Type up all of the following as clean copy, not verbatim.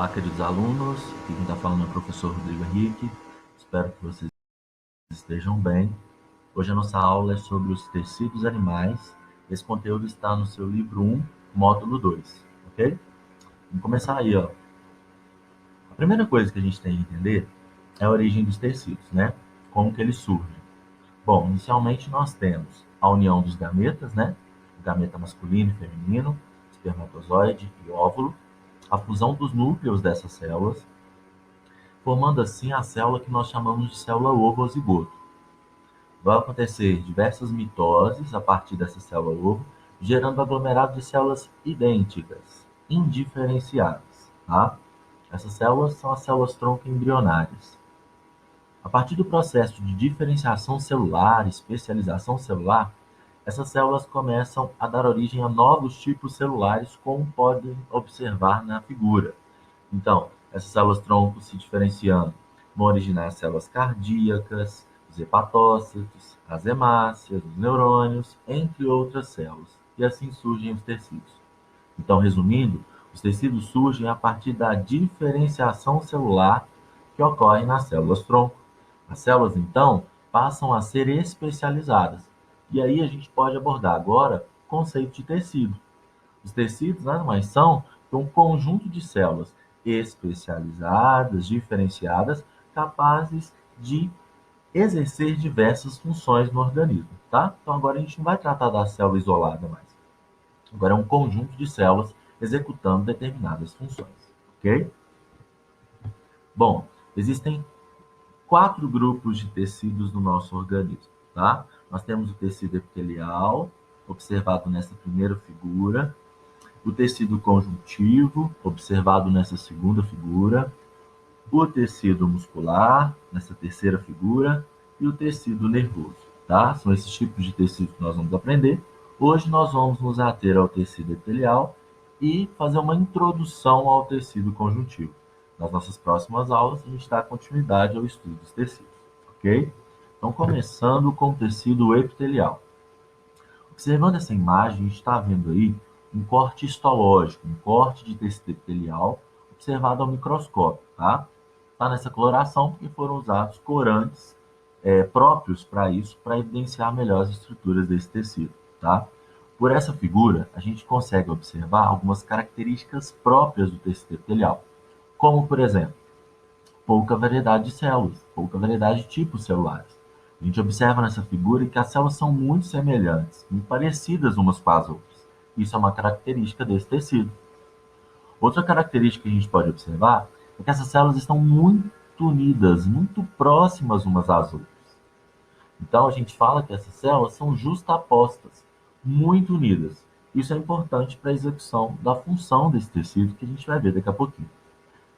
Olá, queridos alunos. Aqui quem está falando é o professor Rodrigo Henrique. Espero que vocês estejam bem. Hoje a nossa aula é sobre os tecidos animais. Esse conteúdo está no seu livro 1, módulo 2, ok? Vamos começar aí, ó. A primeira coisa que a gente tem que entender é a origem dos tecidos, né? Como que eles surgem. Bom, inicialmente nós temos a união dos gametas, né? O gameta masculino e feminino, espermatozoide e óvulo, a fusão dos núcleos dessas células, formando assim a célula que nós chamamos de célula ovo ou zigoto. Vai acontecer diversas mitoses a partir dessa célula ovo, gerando aglomerado de células idênticas, indiferenciadas. Tá? Essas células são as células tronco embrionárias. A partir do processo de diferenciação celular, especialização celular, essas células começam a dar origem a novos tipos celulares, como podem observar na figura. Então, essas células tronco se diferenciando vão originar as células cardíacas, os hepatócitos, as hemácias, os neurônios, entre outras células. E assim surgem os tecidos. Então, resumindo, os tecidos surgem a partir da diferenciação celular que ocorre nas células tronco. As células, então, passam a ser especializadas. E aí a gente pode abordar agora o conceito de tecido. Os tecidos nada mais são que um conjunto de células especializadas, diferenciadas, capazes de exercer diversas funções no organismo, tá? Então agora a gente não vai tratar da célula isolada mais. Agora é um conjunto de células executando determinadas funções, ok? Bom, existem 4 grupos de tecidos no nosso organismo, tá? Nós temos o tecido epitelial, observado nessa primeira figura, o tecido conjuntivo, observado nessa segunda figura, o tecido muscular, nessa terceira figura, e o tecido nervoso, tá? São esses tipos de tecido que nós vamos aprender. Hoje nós vamos nos ater ao tecido epitelial e fazer uma introdução ao tecido conjuntivo. Nas nossas próximas aulas, a gente dá continuidade ao estudo dos tecidos, ok? Então, começando com o tecido epitelial. Observando essa imagem, a gente está vendo aí um corte histológico, um corte de tecido epitelial observado ao microscópio, tá? Está nessa coloração porque foram usados corantes próprios para isso, para evidenciar melhor as estruturas desse tecido, tá? Por essa figura, a gente consegue observar algumas características próprias do tecido epitelial, como, por exemplo, pouca variedade de células, pouca variedade de tipos celulares. A gente observa nessa figura que as células são muito semelhantes, muito parecidas umas com as outras. Isso é uma característica desse tecido. Outra característica que a gente pode observar é que essas células estão muito unidas, muito próximas umas às outras. Então, a gente fala que essas células são justapostas, muito unidas. Isso é importante para a execução da função desse tecido, que a gente vai ver daqui a pouquinho.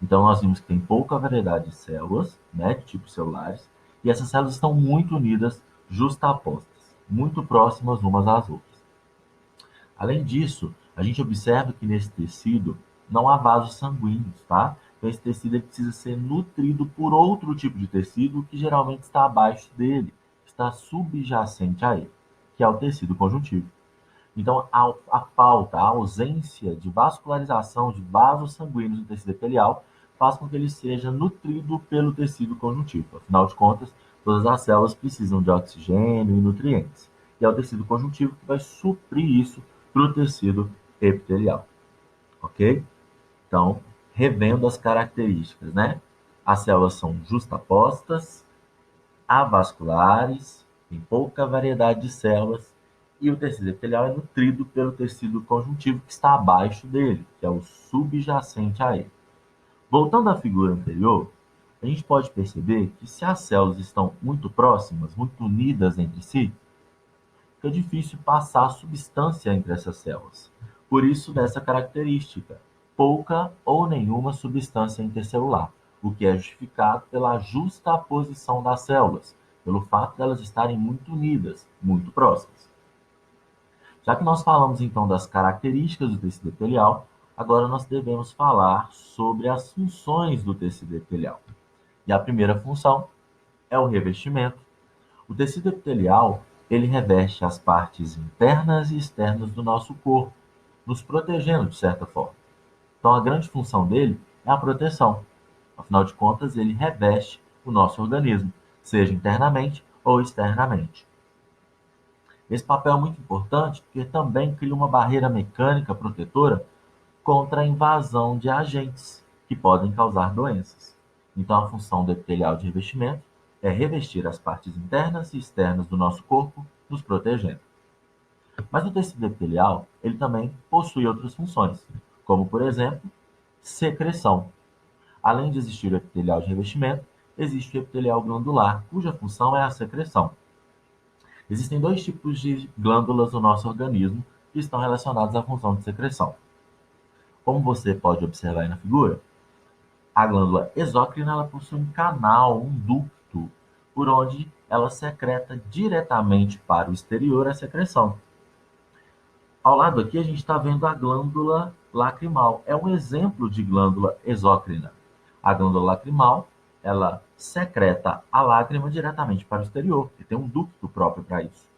Então, nós vimos que tem pouca variedade de células, né, de tipos celulares, e essas células estão muito unidas, justapostas, muito próximas umas às outras. Além disso, a gente observa que nesse tecido não há vasos sanguíneos, tá? Então, esse tecido ele precisa ser nutrido por outro tipo de tecido que geralmente está abaixo dele, está subjacente a ele, que é o tecido conjuntivo. Então, a falta, a ausência de vascularização de vasos sanguíneos no tecido epitelial faz com que ele seja nutrido pelo tecido conjuntivo. Afinal de contas, todas as células precisam de oxigênio e nutrientes. E é o tecido conjuntivo que vai suprir isso para o tecido epitelial. Ok? Então, revendo as características, né? As células são justapostas, avasculares, tem pouca variedade de células, e o tecido epitelial é nutrido pelo tecido conjuntivo que está abaixo dele, que é o subjacente a ele. Voltando à figura anterior, a gente pode perceber que se as células estão muito próximas, muito unidas entre si, fica difícil passar substância entre essas células. Por isso, dessa característica, pouca ou nenhuma substância intercelular, o que é justificado pela justaposição das células, pelo fato de elas estarem muito unidas, muito próximas. Já que nós falamos então das características do tecido epitelial, agora nós devemos falar sobre as funções do tecido epitelial. E a primeira função é o revestimento. O tecido epitelial, ele reveste as partes internas e externas do nosso corpo, nos protegendo de certa forma. Então, a grande função dele é a proteção. Afinal de contas, ele reveste o nosso organismo, seja internamente ou externamente. Esse papel é muito importante porque também cria uma barreira mecânica protetora contra a invasão de agentes que podem causar doenças. Então, a função do epitelial de revestimento é revestir as partes internas e externas do nosso corpo, nos protegendo. Mas o tecido epitelial, ele também possui outras funções, como, por exemplo, secreção. Além de existir o epitelial de revestimento, existe o epitelial glandular, cuja função é a secreção. Existem dois tipos de glândulas no nosso organismo que estão relacionados à função de secreção. Como você pode observar aí na figura, a glândula exócrina ela possui um canal, um ducto, por onde ela secreta diretamente para o exterior a secreção. Ao lado aqui a gente está vendo a glândula lacrimal. É um exemplo de glândula exócrina. A glândula lacrimal, ela secreta a lágrima diretamente para o exterior, e tem um ducto próprio para isso.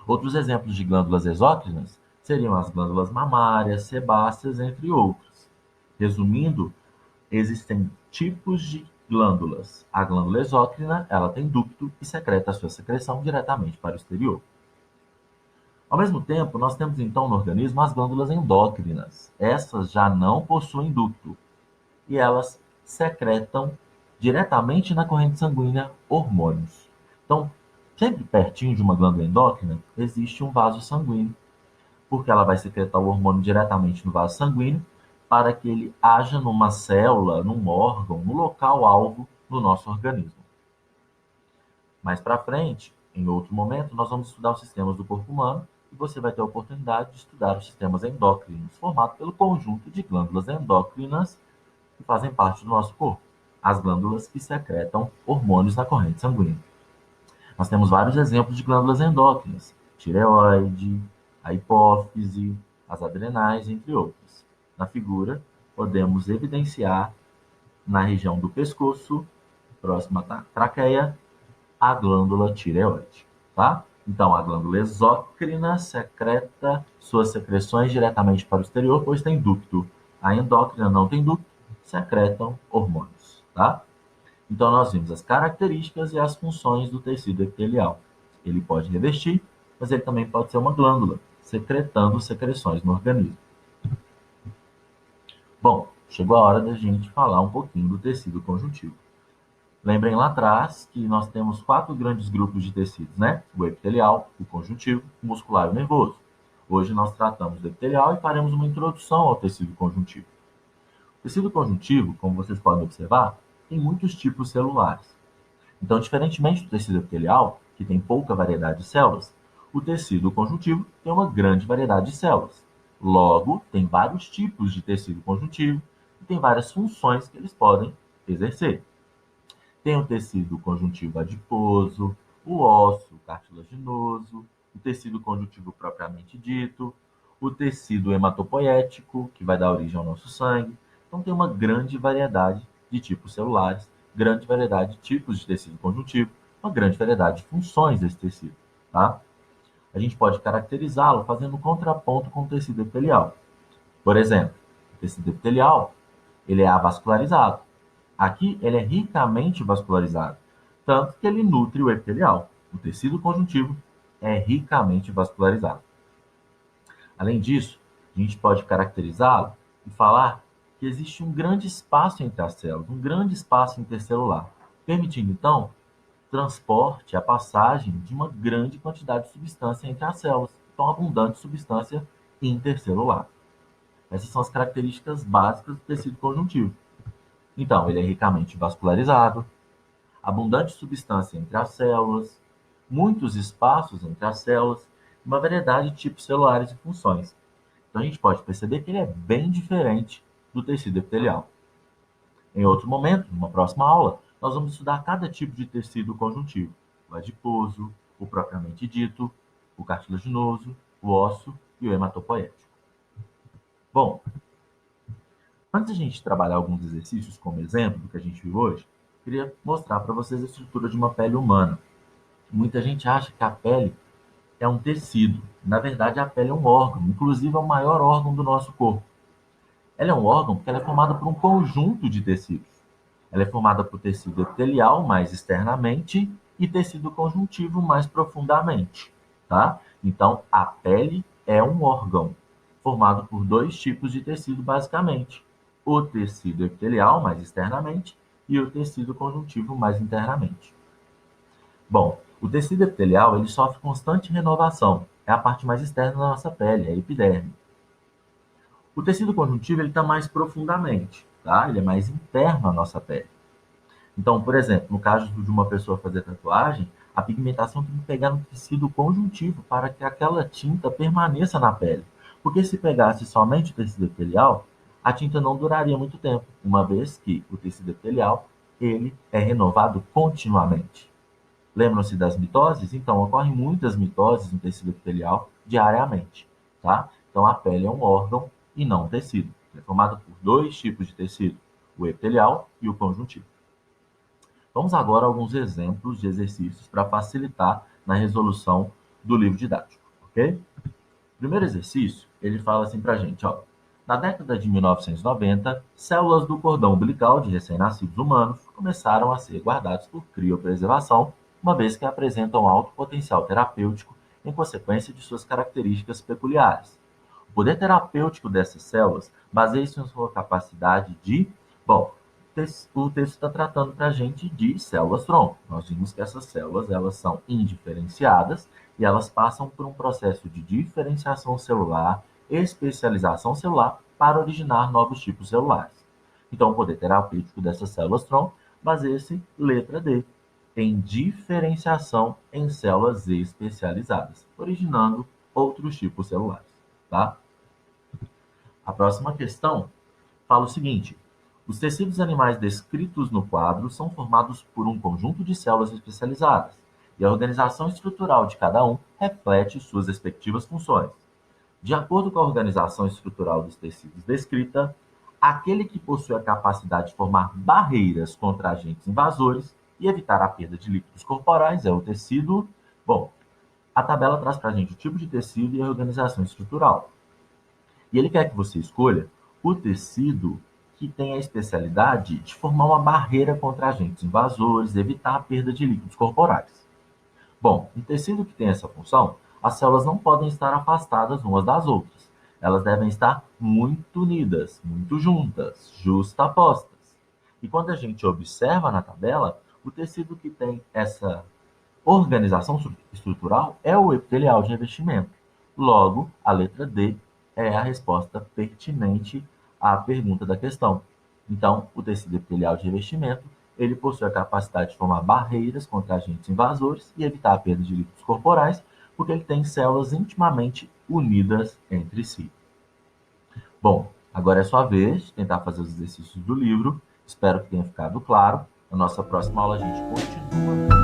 Outros exemplos de glândulas exócrinas seriam as glândulas mamárias, sebáceas, entre outros. Resumindo, existem tipos de glândulas. A glândula exócrina, ela tem ducto e secreta a sua secreção diretamente para o exterior. Ao mesmo tempo, nós temos então no organismo as glândulas endócrinas. Essas já não possuem ducto e elas secretam diretamente na corrente sanguínea hormônios. Então, sempre pertinho de uma glândula endócrina existe um vaso sanguíneo, porque ela vai secretar o hormônio diretamente no vaso sanguíneo para que ele haja numa célula, num órgão, no local alvo do nosso organismo. Mais para frente, em outro momento, nós vamos estudar os sistemas do corpo humano e você vai ter a oportunidade de estudar os sistemas endócrinos, formado pelo conjunto de glândulas endócrinas que fazem parte do nosso corpo, as glândulas que secretam hormônios na corrente sanguínea. Nós temos vários exemplos de glândulas endócrinas, tireoide, a hipófise, as adrenais, entre outras. Na figura, podemos evidenciar na região do pescoço, próxima à traqueia, a glândula tireoide, tá? Então, a glândula exócrina secreta suas secreções diretamente para o exterior, pois tem ducto. A endócrina não tem ducto, secretam hormônios, tá? Então, nós vimos as características e as funções do tecido epitelial. Ele pode revestir, mas ele também pode ser uma glândula, secretando secreções no organismo. Bom, chegou a hora da gente falar um pouquinho do tecido conjuntivo. Lembrem lá atrás que nós temos 4 grandes grupos de tecidos, né? O epitelial, o conjuntivo, o muscular e o nervoso. Hoje nós tratamos do epitelial e faremos uma introdução ao tecido conjuntivo. O tecido conjuntivo, como vocês podem observar, tem muitos tipos celulares. Então, diferentemente do tecido epitelial, que tem pouca variedade de células, o tecido conjuntivo tem uma grande variedade de células. Logo, tem vários tipos de tecido conjuntivo e tem várias funções que eles podem exercer. Tem o tecido conjuntivo adiposo, o ósseo cartilaginoso, o tecido conjuntivo propriamente dito, o tecido hematopoético, que vai dar origem ao nosso sangue. Então, tem uma grande variedade de tipos celulares, grande variedade de tipos de tecido conjuntivo, uma grande variedade de funções desse tecido, tá? A gente pode caracterizá-lo fazendo um contraponto com o tecido epitelial. Por exemplo, o tecido epitelial, ele é avascularizado. Aqui ele é ricamente vascularizado, tanto que ele nutre o epitelial. O tecido conjuntivo é ricamente vascularizado. Além disso, a gente pode caracterizá-lo e falar que existe um grande espaço entre as células, um grande espaço intercelular, permitindo então o transporte, a passagem de uma grande quantidade de substância entre as células, então abundante substância intercelular. Essas são as características básicas do tecido conjuntivo. Então, ele é ricamente vascularizado, abundante substância entre as células, muitos espaços entre as células, uma variedade de tipos celulares e funções. Então, a gente pode perceber que ele é bem diferente do tecido epitelial. Em outro momento, numa próxima aula, nós vamos estudar cada tipo de tecido conjuntivo: o adiposo, o propriamente dito, o cartilaginoso, o ósseo e o hematopoético. Bom, antes de a gente trabalhar alguns exercícios como exemplo do que a gente viu hoje, queria mostrar para vocês a estrutura de uma pele humana. Muita gente acha que a pele é um tecido. Na verdade, a pele é um órgão, inclusive é o maior órgão do nosso corpo. Ela é um órgão porque ela é formada por um conjunto de tecidos. Ela é formada por tecido epitelial mais externamente e tecido conjuntivo mais profundamente, tá? Então, a pele é um órgão formado por dois tipos de tecido, basicamente. O tecido epitelial mais externamente e o tecido conjuntivo mais internamente. Bom, o tecido epitelial ele sofre constante renovação. É a parte mais externa da nossa pele, é a epiderme. O tecido conjuntivo ele está mais profundamente, tá? Ele é mais interno à nossa pele. Então, por exemplo, no caso de uma pessoa fazer tatuagem, a pigmentação tem que pegar no tecido conjuntivo para que aquela tinta permaneça na pele. Porque se pegasse somente o tecido epitelial, a tinta não duraria muito tempo, uma vez que o tecido epitelial ele é renovado continuamente. Lembram-se das mitoses? Então, ocorrem muitas mitoses no tecido epitelial diariamente, tá? Então, a pele é um órgão e não um tecido. É formado por dois tipos de tecido, o epitelial e o conjuntivo. Vamos agora a alguns exemplos de exercícios para facilitar na resolução do livro didático, ok? O primeiro exercício, ele fala assim para a gente, ó. Na década de 1990, células do cordão umbilical de recém-nascidos humanos começaram a ser guardadas por criopreservação, uma vez que apresentam alto potencial terapêutico em consequência de suas características peculiares. O poder terapêutico dessas células baseia-se em sua capacidade de... Bom, o texto está tratando para a gente de células-tronco. Nós vimos que essas células elas são indiferenciadas e elas passam por um processo de diferenciação celular, especialização celular, para originar novos tipos celulares. Então, o poder terapêutico dessas células-tronco baseia-se, letra D, em diferenciação em células especializadas, originando outros tipos celulares. Tá? A próxima questão fala o seguinte: os tecidos animais descritos no quadro são formados por um conjunto de células especializadas, e a organização estrutural de cada um reflete suas respectivas funções. De acordo com a organização estrutural dos tecidos descrita, aquele que possui a capacidade de formar barreiras contra agentes invasores e evitar a perda de líquidos corporais é o tecido. Bom, a tabela traz para a gente o tipo de tecido e a organização estrutural. E ele quer que você escolha o tecido que tem a especialidade de formar uma barreira contra agentes invasores, evitar a perda de líquidos corporais. Bom, um tecido que tem essa função, as células não podem estar afastadas umas das outras. Elas devem estar muito unidas, muito juntas, justapostas. E quando a gente observa na tabela, o tecido que tem essa organização estrutural é o epitelial de revestimento. Logo, a letra D é a resposta pertinente à pergunta da questão. Então, o tecido epitelial de revestimento, ele possui a capacidade de formar barreiras contra agentes invasores e evitar a perda de líquidos corporais, porque ele tem células intimamente unidas entre si. Bom, agora é sua vez de tentar fazer os exercícios do livro. Espero que tenha ficado claro. Na nossa próxima aula a gente continua.